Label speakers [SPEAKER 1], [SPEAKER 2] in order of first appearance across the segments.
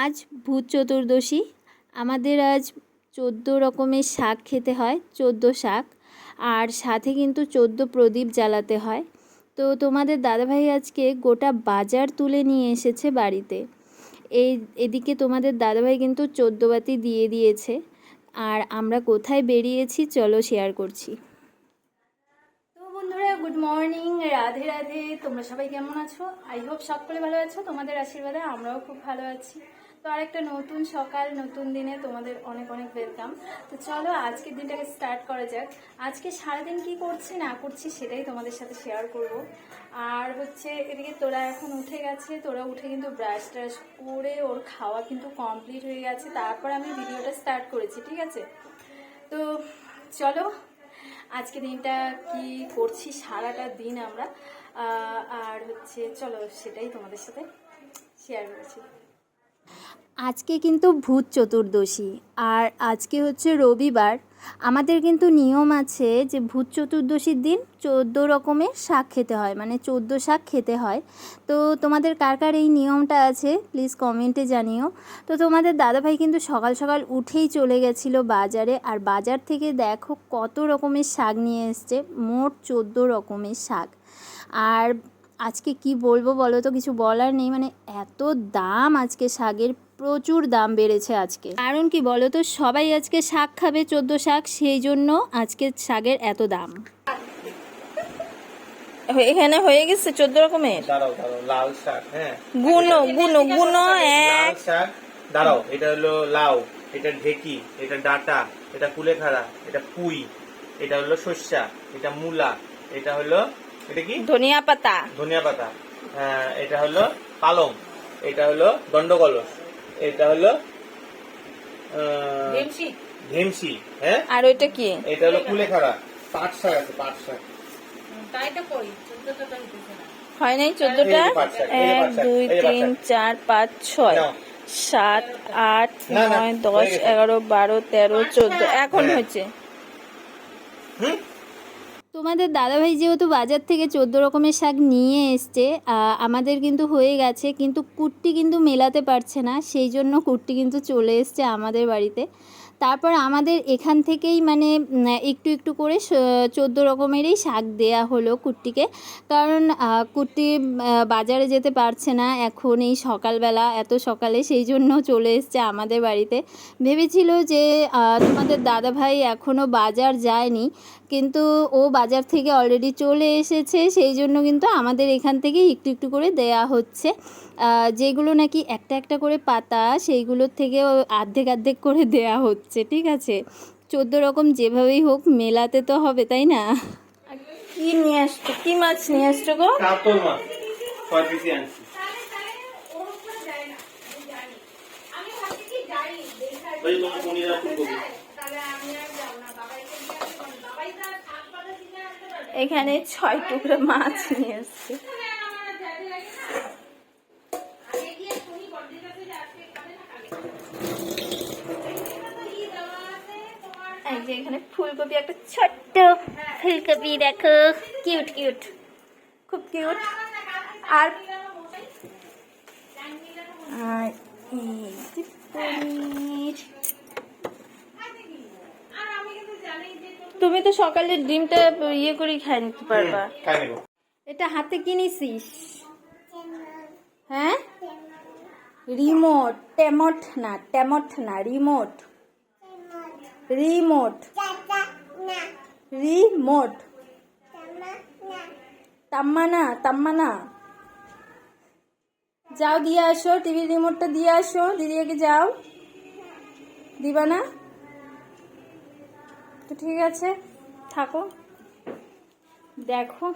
[SPEAKER 1] আজ ভূত চতুর্দশী। আমাদের আজ 14 রকমের শাক খেতে হয়, 14 শাক, আর সাথে কিন্তু 14 প্রদীপ জ্বালাতে হয়। তো তোমাদের দাদাভাই আজকে গোটা বাজার তুলে নিয়ে এসেছে বাড়িতে। এদিকে তোমাদের দাদাভাই কিন্তু 14 বাতি দিয়ে দিয়েছে। আর আমরা কোথায় বেরিয়েছি চলো শেয়ার করছি। তো বন্ধুরা, গুড মর্নিং, রাধে রাধে। তোমরা সবাই কেমন আছো? আই হোপ সকলে ভালো আছো। তোমাদের আশীর্বাদে আমরাও খুব ভালো আছি। তো আর একটা নতুন সকাল, নতুন দিনে তোমাদের অনেক অনেক ওয়েলকাম। তো চলো আজকের দিনটাকে স্টার্ট করা যাক। আজকে সারাদিন কি করছি না করছি সেটাই তোমাদের সাথে শেয়ার করব। আর হচ্ছে এদিকে তোরা এখন উঠে গেছে, তোরা উঠে কিন্তু ব্রাশ ট্রাশ করে ওর খাওয়া কিন্তু কমপ্লিট হয়ে গেছে, তারপর আমি ভিডিওটা স্টার্ট করেছি, ঠিক আছে? তো চলো আজকে দিনটা কি করছি সারাটা দিন আমরা, আর হচ্ছে চলো সেটাই তোমাদের সাথে শেয়ার করেছি। আজকে কিন্তু ভূত চতুর্দশী, আর আজকে হচ্ছে রবিবার। আমাদের কিন্তু নিয়ম আছে যে ভূত চতুর্দশীর দিন 14 রকমের শাক খেতে হয়, মানে 14 শাক খেতে হয়। তো তোমাদের কার কার এই নিয়মটা আছে প্লিজ কমেন্টে জানিও। তো তোমাদের দাদাভাই কিন্তু সকাল সকাল উঠেই চলে গেছিলো বাজারে, আর বাজার থেকে দেখো কত রকমের শাক নিয়ে এসছে, মোট 14 রকমের শাক। আর আজকে কি বলবো বলো তো, কিছু বলার নেই, মানে এত দাম আজকে শাকের, প্রচুর দাম বেড়েছে আজকে। কারণ কি বলো তো, সবাই আজকে শাক খাবে, 14 শাক, সেই জন্য আজকে শাকের এত দাম।
[SPEAKER 2] এখানে হয়ে গেছে 14 রকমের।
[SPEAKER 3] দাঁড়াও লাল শাক, হ্যাঁ
[SPEAKER 2] গুনো গুনো গুনো
[SPEAKER 3] লাল
[SPEAKER 2] এক।
[SPEAKER 3] শাক। দাঁড়াও, এটা হলো লাউ, এটা ঢেকি, এটা ডাঁটা, এটা কুলেখাড়া, এটা পুঁই, এটা হলো সর্ষা, এটা মূলা, এটা হলো এটা কি
[SPEAKER 2] ধনিয়া পাতা।
[SPEAKER 3] ধনিয়া পাতা, এটা হলো পালং, এটা হলো দণ্ডকলস, এটা হলো ধেমসি, হ্যাঁ,
[SPEAKER 2] আর ওইটা কি?
[SPEAKER 3] এটা হলো কুলেখাড়া। পাট শাক আছে, পাট শাক।
[SPEAKER 2] হয় নাই 14টা? 1 2 3 4 5 6 7 8 9 10 11 12 13 14 এখন হয়েছে।
[SPEAKER 1] তোমাদের দাদাভাই যেহেতু বাজার থেকে 14 রকমের শাক নিয়ে এসছে, আমাদের কিন্তু হয়ে গেছে, কিন্তু কুট্টি কিন্তু মেলাতে পারছে না, সেই জন্য কুট্টি কিন্তু চলে এসছে আমাদের বাড়িতে। তারপর আমাদের এখান থেকেই মানে একটু একটু করে 14 রকমেরই শাক দেয়া হলো কুট্টিকে, কারণ কুট্টি বাজারে যেতে পারছে না এখন এই সকালবেলা, এত সকালে, সেই জন্য চলে এসছে আমাদের বাড়িতে। ভেবেছিল যে তোমাদের দাদাভাই এখনও বাজার যায়নি, কিন্তু ও বাজার থেকে অলরেডি চলে এসেছে, সেই জন্য কিন্তু আমাদের এখান থেকে একটু একটু করে দেয়া হচ্ছে। যেগুলো নাকি একটা একটা করে পাতা, সেইগুলোর থেকে অর্ধেক অর্ধেক করে দেয়া হচ্ছে, ঠিক আছে? 14 রকম যেভাবেই হোক মেলাতে তো হবে, তাই না?
[SPEAKER 2] কি নিয়ে আসছো? কি মাছ নিয়ে আসছো গো?
[SPEAKER 3] কাতল মাছ 6 পিসি আনছি। ওই তোমার পনির আর ফুলকপি।
[SPEAKER 2] এখানে 6 টুকরা মাছ নিয়ে আসছে। এই যে এখানে ফুলকপি, একটা ছোট্ট ফুলকপি, দেখো কিউট কিউট, খুব কিউট। আর এই যে পনির। তুমি তো সকালে ডিমটা ইয়ে করে খাই নিতে পারবা।
[SPEAKER 3] খাই নেব।
[SPEAKER 1] এটা হাতে কিনেছিস? হ্যাঁ, রিমোট, টেমট না, টেমট না, রিমোট, রিমোট, রিমোট, তাম্মা না, তাম্মা না। যাও দিয়ে আসো, টিভির রিমোটটা দিয়ে আসো দিদিকে, যাও, দিবা না তো ঠিক আছে, থাকো। দেখো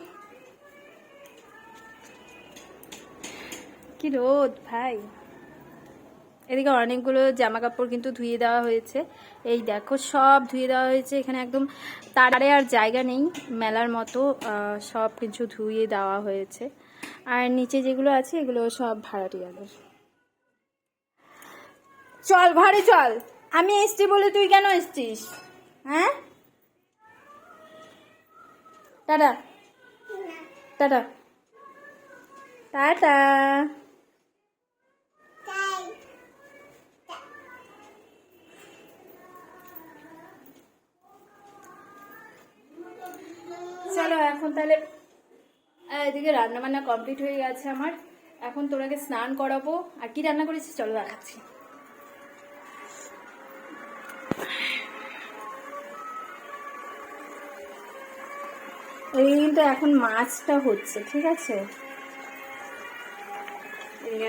[SPEAKER 1] কি রোদ ভাই। এদিকে অনেকগুলো জামা কাপড় কিন্তু ধুয়ে দেওয়া হয়েছে, এই দেখো সব ধুয়ে দেওয়া হয়েছে, এখানে একদম তারে আর জায়গা নেই মেলার মতো, সব কিছু ধুয়ে দেওয়া হয়েছে। আর নিচে যেগুলো আছে এগুলো সব ভাড়াটিয়াদের। চল ঘরে চল, আমি এসছি বলে তুই কেন এসছিস? হ্যাঁ, টাটা টাটা টাটা। এখন তাহলে এদিকে রান্নাবান্না কমপ্লিট হয়ে গেছে আমার। এখন তোরাকে স্নান করাবো। আর কি রান্না করেছি চলো দেখাচ্ছি। এই কিন্তু এখন মাছটা হচ্ছে, ঠিক আছে,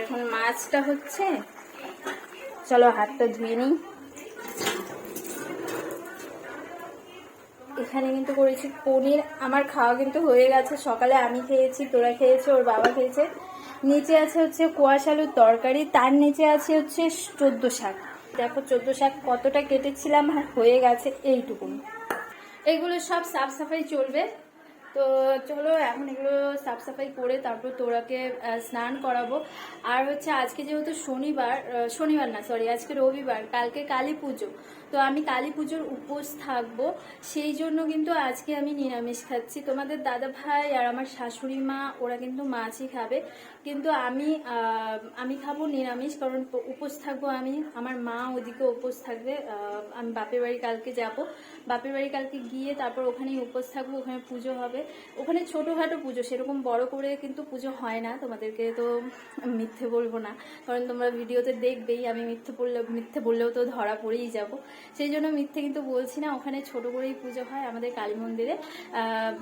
[SPEAKER 1] এখন মাছটা হচ্ছে। চলো হাতটা ধুয়ে নিই। এখানে কিন্তু করেছি পনির। আমার খাওয়া কিন্তু হয়ে গেছে, সকালে আমি খেয়েছি, তোরা খেয়েছে, ওর বাবা খেয়েছে। নিচে আছে হচ্ছে কোয়াশ আলুর তরকারি, তার নিচে আছে হচ্ছে 14 শাক। দেখো 14 শাক কতটা কেটেছিলাম, হয়ে গেছে এইটুকুন। এগুলো সব সাফ সাফাই চলবে। তো চলো এখন এগুলো সাফ সাফাই করে তারপর তোরাকে স্নান করাবো। আর হচ্ছে আজকে যেহেতু শনিবার না সরি, আজকে রবিবার, কালকে কালী পুজো। তো আমি কালী পুজোর উপোস থাকবো, সেই জন্য কিন্তু আজকে আমি নিরামিষ খাচ্ছি। তোমাদের দাদা ভাই আর আমার শাশুড়ি মা ওরা কিন্তু মাছই খাবে, কিন্তু আমি খাবো নিরামিষ, কারণ উপোস থাকবো আমি। আমার মা ওদিকে উপোস থাকবে। আমি বাপের বাড়ি কালকে যাব, বাপের বাড়ি কালকে গিয়ে তারপর ওখানেই উপোস থাকবো। ওখানে পুজো হবে, ওখানে ছোটোখাটো পুজো, সেরকম বড় করে কিন্তু পুজো হয় না। তোমাদেরকে তো মিথ্যে বলবো না, কারণ তোমরা ভিডিওতে দেখবেই আমি মিথ্যে বললেও তো ধরা পড়েই যাব। সেই জন্য মিথ্যে কিন্তু বলছি না, ওখানে ছোট করেই পুজো হয় আমাদের কালী মন্দিরে।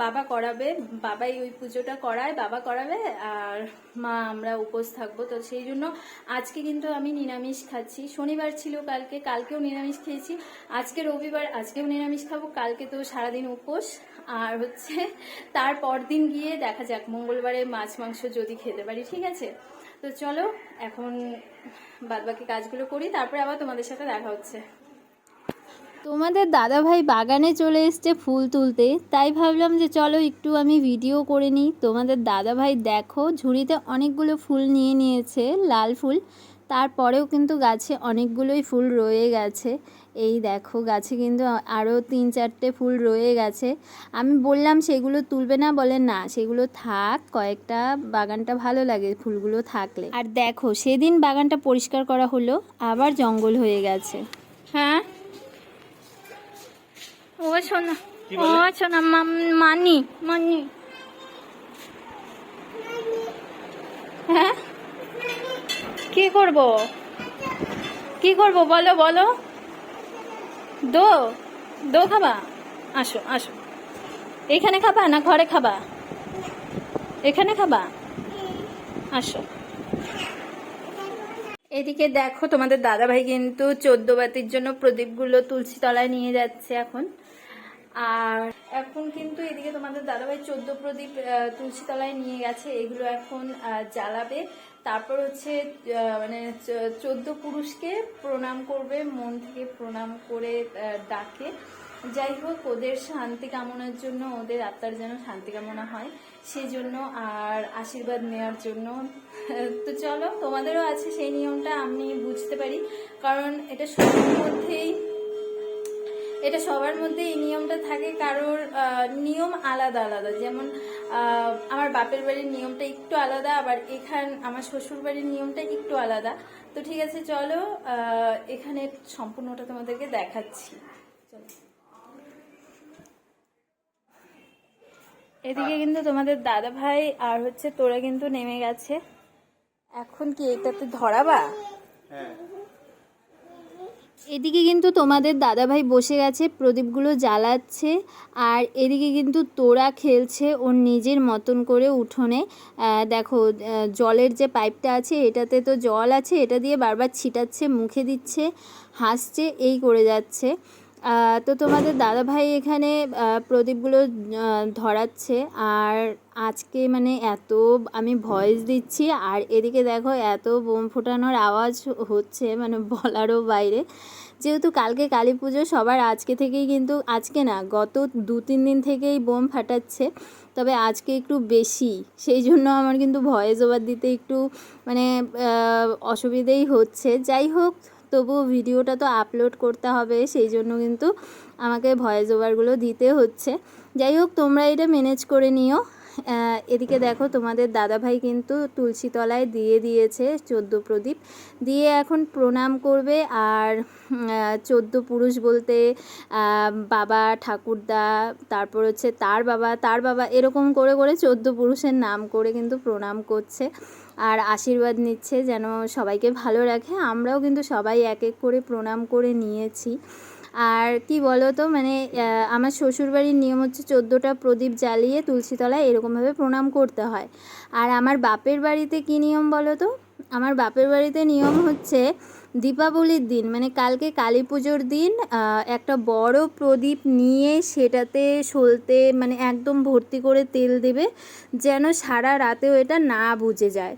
[SPEAKER 1] বাবা করাবে, বাবাই ওই পুজোটা করায়, বাবা করাবে, আর মা আমরা উপোস থাকবো। তো সেই জন্য আজকে কিন্তু আমি নিরামিষ খাচ্ছি। শনিবার ছিল কালকেও নিরামিষ খেয়েছি, আজকে রবিবার, আজকেও নিরামিষ খাবো, কালকে তো সারাদিন উপোস। আর হচ্ছে তারপর দিন গিয়ে দেখা যাক, মঙ্গলবারে মাছ মাংস যদি খেতে পারি, ঠিক আছে। তো চলো এখন বাদবাকি কাজগুলো করি, তারপরে আবার তোমাদের সাথে দেখা হচ্ছে। তোমাদের দাদাভাই বাগানে চলে এসছে ফুল তুলতে, তাই ভাবলাম যে চলো একটু আমি ভিডিও করে নিই। তোমাদের দাদাভাই দেখো ঝুড়িতে অনেকগুলো ফুল নিয়ে নিয়েছে, লাল ফুল। তারপরেও কিন্তু গাছে অনেকগুলোই ফুল রয়ে গেছে। এই দেখো গাছে কিন্তু আরও 3-4টে ফুল রয়ে গেছে। আমি বললাম সেগুলো তুলবে না, বলে না সেগুলো থাক, কয়েকটা, বাগানটা ভালো লাগে ফুলগুলো থাকলে। আর দেখো সেদিন বাগানটা পরিষ্কার করা হলো, আবার জঙ্গল হয়ে গেছে।
[SPEAKER 2] হ্যাঁ ও শোনা, ও শোনা, মানি মানি, হ্যাঁ কি করব বলো বলো। দো খাবা, আসো আসো। এখানে খাবা না ঘরে খাবা? এখানে খাবা, আসো। এদিকে দেখো তোমাদের দাদাভাই কিন্তু 14 বাতির জন্য প্রদীপগুলো তুলসী তলায় নিয়ে যাচ্ছে এখন। আর এখন কিন্তু এদিকে তোমাদের দাদাভাই 14 প্রদীপ তুলসী তলায় নিয়ে গেছে, এগুলো এখন জ্বালাবে। তারপর হচ্ছে মানে 14 পুরুষকে প্রণাম করবে, মন থেকে প্রণাম করে ডাকে। যাই হোক ওদের শান্তি কামনার জন্য, ওদের আত্মার যেন শান্তি কামনা হয় সেই জন্য, আর আশীর্বাদ নেওয়ার জন্য। তো চলো তোমাদেরও আছে সেই নিয়মটা, আমি বুঝতে পারি, কারণ এটা সবার মধ্যে এই নিয়মটা থাকে। কারোর নিয়ম আলাদা আলাদা, যেমন আমার বাপের বাড়ির নিয়মটা একটু আলাদা, আবার আমার শ্বশুর বাড়ির নিয়মটা একটু আলাদা। তো ঠিক আছে চলো এখানে সম্পূর্ণটা তোমাদেরকে দেখাচ্ছি। চলো এদিকে কিন্তু তোমাদের দাদা ভাই আর হচ্ছে তোরা কিন্তু নেমে গেছে। এখন কি এটাতে ধরাবা?
[SPEAKER 3] হ্যাঁ।
[SPEAKER 1] এদিকে কিন্তু তোমাদের দাদাভাই বসে গেছে, প্রদীপগুলো জ্বালাচ্ছে। আর এদিকে কিন্তু তোরা খেলছে ওর নিজের মতন করে উঠোনে। দেখো জলের যে পাইপটা আছে এটাতে তো জল আছে, এটা দিয়ে বারবার ছিটাচ্ছে, মুখে দিচ্ছে, হাসছে, এই করে যাচ্ছে। তো তোমাদের দাদাভাই এখানে প্রদীপগুলো ধরাচ্ছে। আর আজকে মানে এত আমি ভয়েস দিচ্ছি, আর এদিকে দেখো এত বোম ফোটানোর আওয়াজ হচ্ছে, মানে বলারও বাইরে। যেহেতু কালকে কালী পুজো, সবার আজকে থেকেই কিন্তু, আজকে না গত 2-3 দিন থেকেই বোম ফাটাচ্ছে, তবে আজকে একটু বেশি, সেই জন্য আমার কিন্তু ভয়েস ওভার দিতে একটু মানে অসুবিধেই হচ্ছে। যাই হোক তবুও ভিডিওটা তো আপলোড করতে হবে, সেই জন্য কিন্তু আমাকে ভয়েস ওভারগুলো দিতে হচ্ছে। যাই হোক তোমরা এটা ম্যানেজ করে নিও। এদিকে দেখো তোমাদের দাদাভাই কিন্তু তুলসী তলায় দিয়ে দিয়েছে 14 প্রদীপ দিয়ে এখন প্রণাম করবে। আর 14 পুরুষ বলতে বাবা, ঠাকুরদা, তারপর হচ্ছে তার বাবা এরকম করে করে 14 পুরুষের নাম করে কিন্তু প্রণাম করছে আর আশীর্বাদ নিচ্ছে যেন সবাইকে ভালো রাখে। আমরাও কিন্তু সবাই এক এক করে প্রণাম করে নিয়েছি। আর কি বলো তো, মানে আমার শ্বশুরবাড়ির নিয়ম হচ্ছে 14টা প্রদীপ জ্বালিয়ে তুলসীতলায় এরকমভাবে প্রণাম করতে হয়। আর আমার বাপের বাড়িতে কী নিয়ম বলো তো, আমার বাপের বাড়িতে নিয়ম হচ্ছে দীপাবলির দিন, মানে কালকে কালী পুজোর দিন একটা বড় প্রদীপ নিয়ে সেটাতে সলতে মানে একদম ভর্তি করে তেল দেবে যেন সারা রাতেও এটা না বুঝে যায়,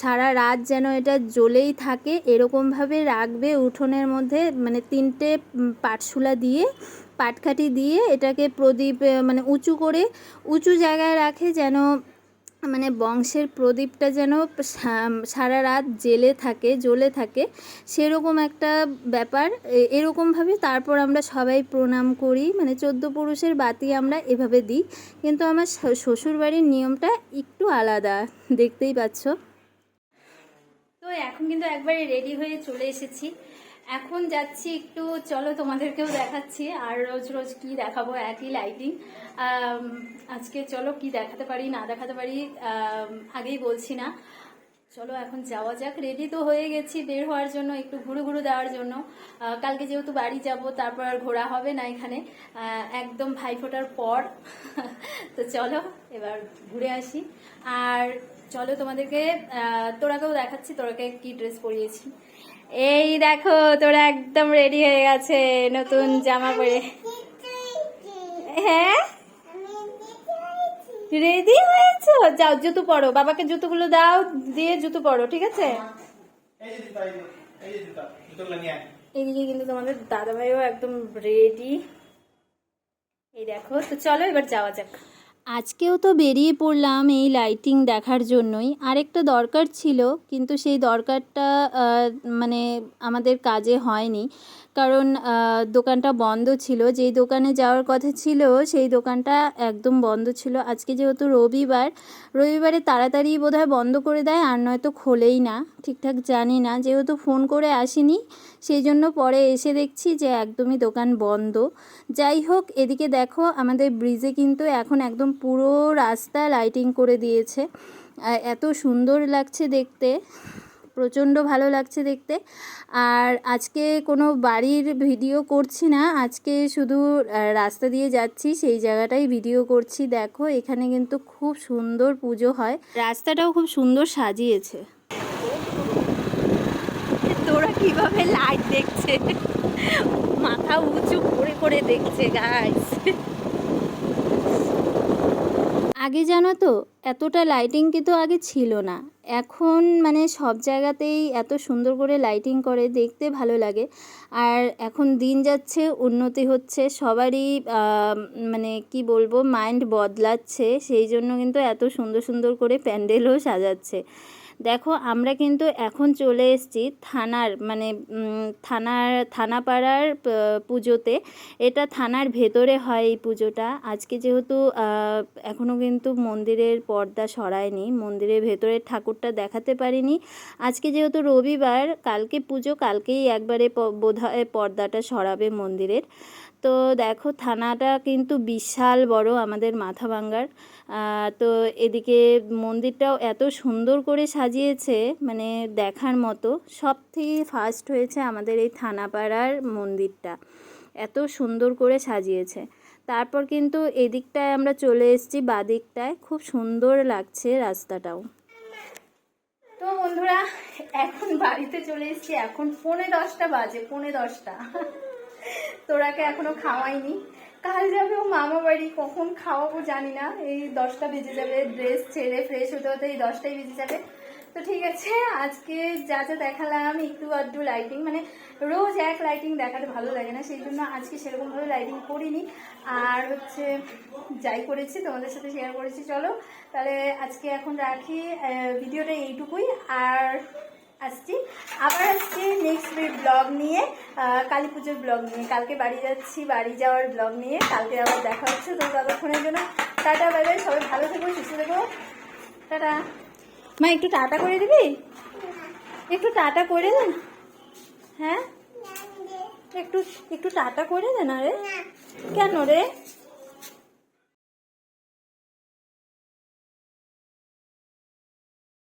[SPEAKER 1] সারা রাত যেন এটা জ্বলেই থাকে এরকমভাবে রাখবে উঠোনের মধ্যে। মানে 3টে পাটশুলা দিয়ে পাটকাঠি দিয়ে এটাকে প্রদীপ মানে উঁচু জায়গায় রাখে যেন মানে বংশের প্রদীপটা যেন সারা রাত জ্বলে থাকে সেরকম একটা ব্যাপার। এরকমভাবে তারপর আমরা সবাই প্রণাম করি, মানে 14 পুরুষের বাতি আমরা এভাবে দিই। কিন্তু আমার শ্বশুরবাড়ির নিয়মটা একটু আলাদা, দেখতেই পাচ্ছ।
[SPEAKER 2] তো এখন কিন্তু একবারে রেডি হয়ে চলে এসেছি, এখন যাচ্ছি একটু, চলো তোমাদেরকেও দেখাচ্ছি। আর রোজ রোজ কি দেখাবো, একই লাইটিং। আজকে চলো কি দেখাতে পারি না দেখাতে পারি আগেই বলছি না। চলো এখন যাওয়া যাক, রেডি তো হয়ে গেছি বের হওয়ার জন্য, একটু ঘুরু দেওয়ার জন্য। কালকে যেহেতু বাড়ি যাব তারপর আর ঘোরা হবে না এখানে, একদম ভাইফোঁটার পর। তো চলো এবার ঘুরে আসি। আর চলো তোমাদেরকে তোরাকেও দেখাচ্ছি তোরাকে কি ড্রেস পরিয়েছি। এই দেখো তোরা একদম রেডি হয়ে গেছে নতুন জামা পরে। হ্যাঁ রেডি হয়েছো, যাও জুতো পরো, বাবাকে জুতোগুলো দাও, দিয়ে জুতো পরো, ঠিক আছে। এদিকে কিন্তু তোমাদের দাদাভাইও একদম রেডি, এই দেখো। তো চলো এবার যাওয়া যাক।
[SPEAKER 1] আজকেও তো বেরিয়ে পড়লাম এই লাইটিং দেখার জন্যই। আরেকটা দরকার ছিল কিন্তু সেই দরকারটা মানে আমাদের কাজে হয়নি, কারণ দোকানটা বন্ধ ছিল। যেই দোকানে যাওয়ার কথা ছিল সেই দোকানটা একদম বন্ধ ছিল। আজকে যেহেতু রবিবারে তাড়াতাড়ি বোধহয় বন্ধ করে দেয়, আর নয়তো খোলেই না, ঠিকঠাক জানি না। যেহেতু ফোন করে আসিনি সেই জন্য পরে এসে দেখছি যে একদমই দোকান বন্ধ। যাই হোক, এদিকে দেখো আমাদের ব্রিজে কিন্তু এখন একদম পুরো রাস্তা লাইটিং করে দিয়েছে। এত সুন্দর লাগছে দেখতে, প্রচণ্ড ভালো লাগছে দেখতে। আর আজকে কোনো বাড়ির ভিডিও করছি না, আজকে শুধু রাস্তা দিয়ে যাচ্ছি সেই জায়গাটাই ভিডিও করছি। দেখো এখানে কিন্তু খুব সুন্দর পুজো হয়, রাস্তাটাও খুব সুন্দর সাজিয়েছে।
[SPEAKER 2] তোরা কিভাবে লাইট দেখছে, মাথা উঁচু করে করে দেখছে গাইস।
[SPEAKER 1] আগে জানো তো এতটা লাইটিং কিন্তু আগে ছিল না, এখন মানে সব জায়গাতেই এত সুন্দর করে লাইটিং করে, দেখতে ভালো লাগে। আর এখন দিন যাচ্ছে উন্নতি হচ্ছে সবারই, মানে কি বলবো, মাইন্ড বদলাচ্ছে, সেই জন্য কিন্তু এত সুন্দর সুন্দর করে প্যান্ডেলও সাজাচ্ছে। দেখো আমরা কিন্তু এখন চলে এসেছি থানার, মানে থানাপাড়ার পুজোতে। এটা থানার ভেতরে হয় এই পুজোটা। আজকে যেহেতু এখনও কিন্তু মন্দিরের পর্দা সরায়নি, মন্দিরের ভেতরের ঠাকুরটা দেখাতে পারিনি। আজকে যেহেতু রবিবার, কালকে পুজো, কালকেই একবারে বোধহয় পর্দাটা সরাবে মন্দিরের। তো দেখো থানাটা কিন্তু বিশাল বড় আমাদের মাথাভাঙ্গার। তো এদিকে মন্দিরটাও এত সুন্দর করে সাজিয়েছে, মানে দেখার মতো। সব থেকে ফার্স্ট হয়েছে আমাদের এই থানাপাড়ার মন্দিরটা, এত সুন্দর করে সাজিয়েছে। তারপর কিন্তু এদিকটায় আমরা চলে এসেছি, বাদিকটায় খুব সুন্দর লাগছে রাস্তাটাও।
[SPEAKER 2] তো বন্ধুরা এখন বাড়িতে চলে এসেছি, এখন 10:45 বাজে, 10:45। তোরাকে এখনো খাওয়াইনি, কাল যাবে ও মামা বাড়ি, কখন খাওয়াবো জানি না, এই 10টা বেজে যাবে, ড্রেস ছেড়ে ফ্রেশ হতে হতে এই 10টাই বেজে যাবে। তো ঠিক আছে, আজকে যা যা দেখালাম একটু আধটু লাইটিং, মানে রোজ এক লাইটিং দেখাতে ভালো লাগে না, সেই জন্য আজকে সেরকমভাবে লাইটিং করিনি। আর হচ্ছে যাই করেছি তোমাদের সাথে শেয়ার করেছি। চলো তাহলে আজকে এখন রাখি ভিডিওটা এইটুকুই। আর আবার আসছি নেক্সট ব্লগ নিয়ে, কালী পুজোর ব্লগ নিয়ে। কালকে বাড়ি যাচ্ছি, বাড়ি যাওয়ার ব্লগ নিয়ে কালকে আবার দেখা হচ্ছে। তো ততক্ষণের জন্য টাটা বাই বাই, সবাই ভালো থেকো, সুস্থ থেকো, টাটা। মা একটু টাটা করে দিবি, একটু টাটা করে দে না। হ্যাঁ একটু একটু টাটা করে দে না রে। কেন রে?